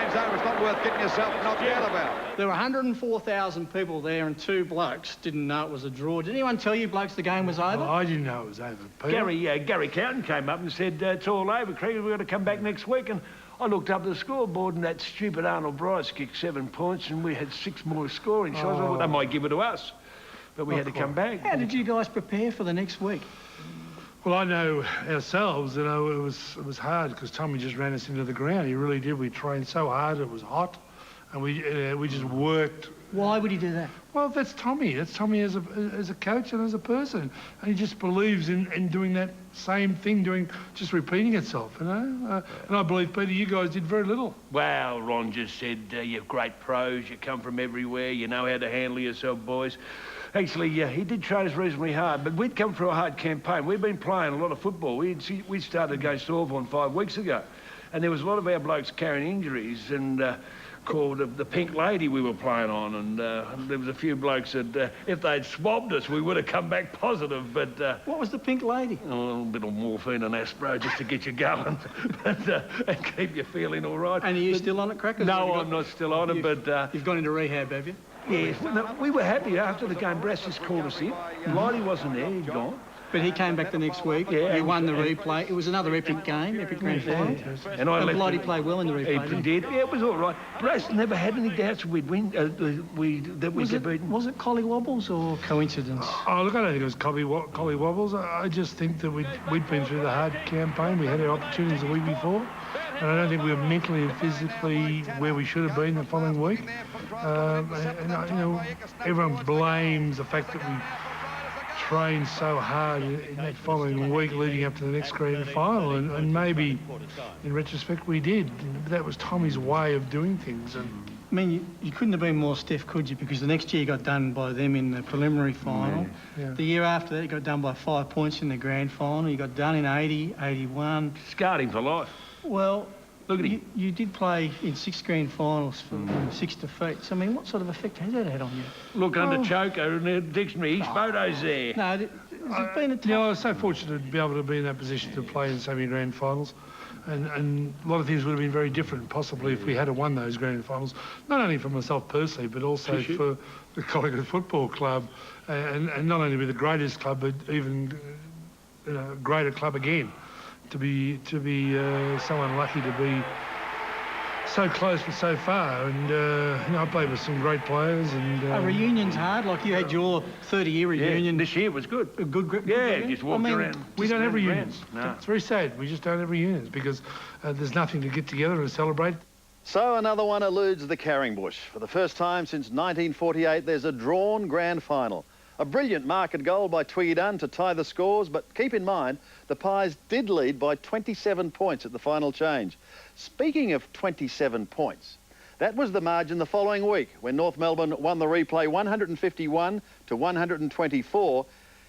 game's over. It's not worth getting yourself knocked out about. There were 104,000 people there and 2 blokes didn't know it was a draw. Did anyone tell you blokes the game was over? Well, I didn't know it was over, Peter. Gary Cowden came up and said, it's all over, Craig, we've got to come back next week. And I looked up the scoreboard and that stupid Arnold Bryce kicked 7 points and we had 6 more scoring shots. I thought they might give it to us. But we had to come back. How did you guys prepare for the next week? Well, I know ourselves, you know, it was hard because Tommy just ran us into the ground. He really did. We trained so hard, it was hot, and we just worked. Why would he do that? Well, that's Tommy. That's Tommy as a coach and as a person. And he just believes in doing that same thing, just repeating itself, you know? And I believe, Peter, you guys did very little. Well, Ron just said, you're great pros, you come from everywhere, you know how to handle yourself, boys. Actually, he did train us reasonably hard, but we'd come through a hard campaign. We've been playing a lot of football. We started against Hawthorn 5 weeks ago, and there was a lot of our blokes carrying injuries, and called the Pink Lady we were playing on, and there was a few blokes that if they'd swabbed us, we would have come back positive, but... What was the Pink Lady? A little bit of morphine and aspro just to get you going, and keep you feeling all right. And are you still on it, Crackers? No, I'm not still on it, but... You've gone into rehab, have you? Yes, well, we were happy after the game. Brass just called us in. Lighty wasn't there, he'd gone. But he came back the next week. Yeah, you won the replay. It was another epic game, epic grand final. And Blighty played well in the replay. He did. Yeah, it was all right. Brass never had any doubts we'd win. That we'd get beaten. Was it collie wobbles or coincidence? Oh, look, I don't think it was collie wobbles. I just think that we'd been through the hard campaign. We had our opportunities the week before. And I don't think we were mentally and physically where we should have been the following week. You know, everyone blames the fact that we trained so hard in that following week leading up to the next grand final, and maybe in retrospect we did. That was Tommy's way of doing things. And I mean, you couldn't have been more stiff, could you? Because the next year you got done by them in the preliminary final. Yeah. The year after that you got done by 5 points in the grand final. You got done in 80, 81. Scarred him for life. Well, look at him. You did play in 6 grand finals for 6 defeats. I mean, what sort of effect has that had on you? Look under choker in the dictionary. His photo's there. No, has it been a tough... Yeah, I was so fortunate to be able to be in that position to play in so many grand finals. And a lot of things would have been very different, possibly, if we had won those grand finals. Not only for myself personally, but also for the Collingwood Football Club. And not only be the greatest club, but even a greater club again. To be so unlucky to be so close but so far, and you know, I played with some great players. And a reunion's hard. Like you had your 30-year reunion. This year was good. A good grip. Yeah, just walked around. We don't have reunions. No. It's very sad. We just don't have reunions because there's nothing to get together and celebrate. So another one eludes the carrying bush. For the first time since 1948, there's a drawn grand final. A brilliant market goal by Twiggy Dunn to tie the scores, but keep in mind, the Pies did lead by 27 points at the final change. Speaking of 27 points, that was the margin the following week when North Melbourne won the replay 151 to 124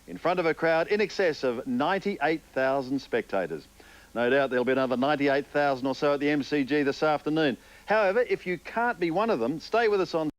in front of a crowd in excess of 98,000 spectators. No doubt there'll be another 98,000 or so at the MCG this afternoon. However, if you can't be one of them, stay with us on